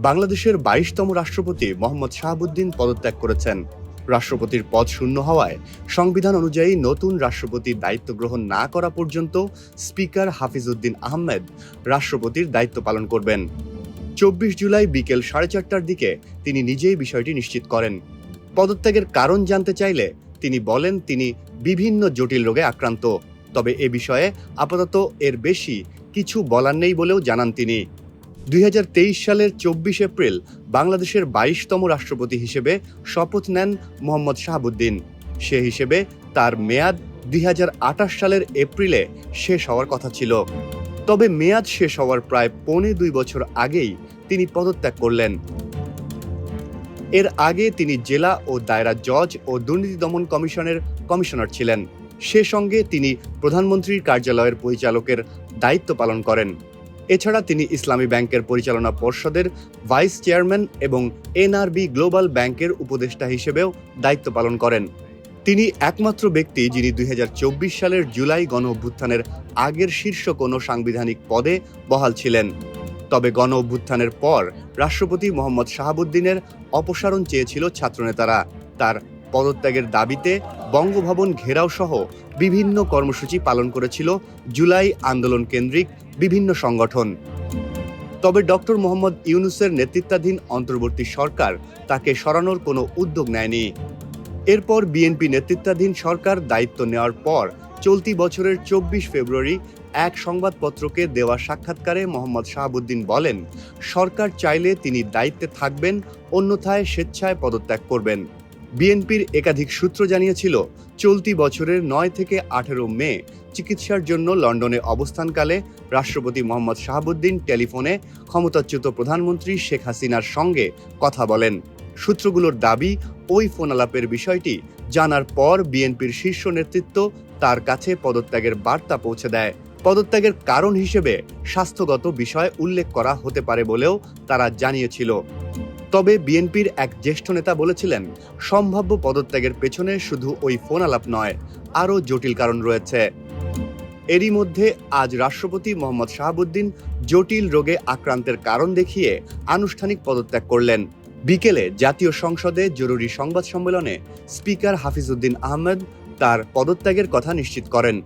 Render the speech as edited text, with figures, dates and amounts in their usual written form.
বাংলাদেশের ২২তম রাষ্ট্রপতি মোহাম্মদ শাহাবুদ্দিন পদত্যাগ করেছেন। রাষ্ট্রপতির পদ শূন্য হওয়ায় সংবিধান অনুযায়ী নতুন রাষ্ট্রপতি দায়িত্ব গ্রহণ না করা পর্যন্ত স্পিকার হাফিজ উদ্দিন আহমেদ রাষ্ট্রপতির দায়িত্ব পালন করবেন। ২৪ জুলাই বিকেল ৪:৩০টার দিকে তিনি নিজেই বিষয়টি নিশ্চিত করেন। পদত্যাগের কারণ জানতে চাইলে তিনি বলেন তিনি বিভিন্ন জটিল রোগে আক্রান্ত, তবে এ বিষয়ে আপাতত এর বেশি কিছু বলার নেই বলেও জানান তিনি। ২০২৩ সালের ২৪ এপ্রিল বাংলাদেশের ২২তম রাষ্ট্রপতি হিসেবে শপথ নেন মোহাম্মদ শাহাবুদ্দিন। সে হিসেবে তার মেয়াদ ২০২৮ সালের এপ্রিলে শেষ হওয়ার কথা ছিল। তবে মেয়াদ শেষ হওয়ার প্রায় ২.৫ বছর আগেই তিনি পদত্যাগ করলেন। এর আগে তিনি জেলা ও দায়রা জজ ও দুর্নীতি দমন কমিশনের কমিশনার ছিলেন। সে সঙ্গে তিনি প্রধানমন্ত্রীর কার্যালয়ের পরিচালকের দায়িত্ব পালন করেন। এছাড়া তিনি ইসলামী ব্যাংকের পরিচালনা পর্ষদের ভাইস চেয়ারম্যান এবং এনআরবি গ্লোবাল ব্যাংকের উপদেষ্টা হিসেবেও দায়িত্ব পালন করেন। তিনি একমাত্র ব্যক্তি যিনি ২০২৪ সালের জুলাই গণ অভ্যুত্থানের আগের শীর্ষ কোনো সাংবিধানিক পদে বহাল ছিলেন। তবে গণ অভ্যুত্থানের পর রাষ্ট্রপতি মোহাম্মদ শাহাবুদ্দিনের অপসারণ চেয়েছিল ছাত্রনেতারা। তার পদত্যাগের দাবিতে বঙ্গভবন ঘেরাও সহ বিভিন্ন কর্মসূচি পালন করেছিল জুলাই আন্দোলন কেন্দ্রিক বিভিন্ন সংগঠন। তবে ডক্টর মোহাম্মদ ইউনূসের নেতৃত্বাধীন অন্তর্বর্তী সরকার তাকে সরানোর কোনো উদ্যোগ নেয়নি। এরপর বিএনপি নেতৃত্বাধীন সরকার দায়িত্ব নেওয়ার পর চলতি বছরের ২৪ ফেব্রুয়ারি এক সংবাদপত্রকে দেওয়া সাক্ষাৎকারে মোহাম্মদ শাহাবুদ্দিন বলেন, সরকার চাইলে তিনি দায়িত্বে থাকবেন, অন্যথায় স্বেচ্ছায় পদত্যাগ করবেন। বিএনপির একাধিক সূত্র জানিয়েছিল, চলতি বছরের ৯ থেকে ১৮ মে চিকিৎসার জন্য লন্ডনে অবস্থানকালে রাষ্ট্রপতি মোহাম্মদ শাহাবুদ্দিন টেলিফোনে ক্ষমতাচ্যুত প্রধানমন্ত্রী শেখ হাসিনার সঙ্গে কথা বলেন। সূত্রগুলোর দাবি, ওই ফোনালাপের বিষয়টি জানার পর বিএনপির শীর্ষ নেতৃত্ব তার কাছে পদত্যাগের বার্তা পৌঁছে দেয়। পদত্যাগের কারণ হিসেবে স্বাস্থ্যগত বিষয় উল্লেখ করা হতে পারে বলেও তারা জানিয়েছিল। তবে বিএনপির এক জ্যেষ্ঠ নেতা বলেছিলেন, সম্ভাব্য পদত্যাগের পেছনে শুধু ওই ফোনালাপ নয়, আরও জটিল কারণ রয়েছে। এরই মধ্যে আজ রাষ্ট্রপতি মোহাম্মদ শাহাবুদ্দিন জটিল রোগে আক্রান্তের কারণ দেখিয়ে আনুষ্ঠানিক পদত্যাগ করলেন। বিকেলে জাতীয় সংসদে জরুরি সংবাদ সম্মেলনে স্পিকার হাফিজ উদ্দিন আহমেদ তার পদত্যাগের কথা নিশ্চিত করেন।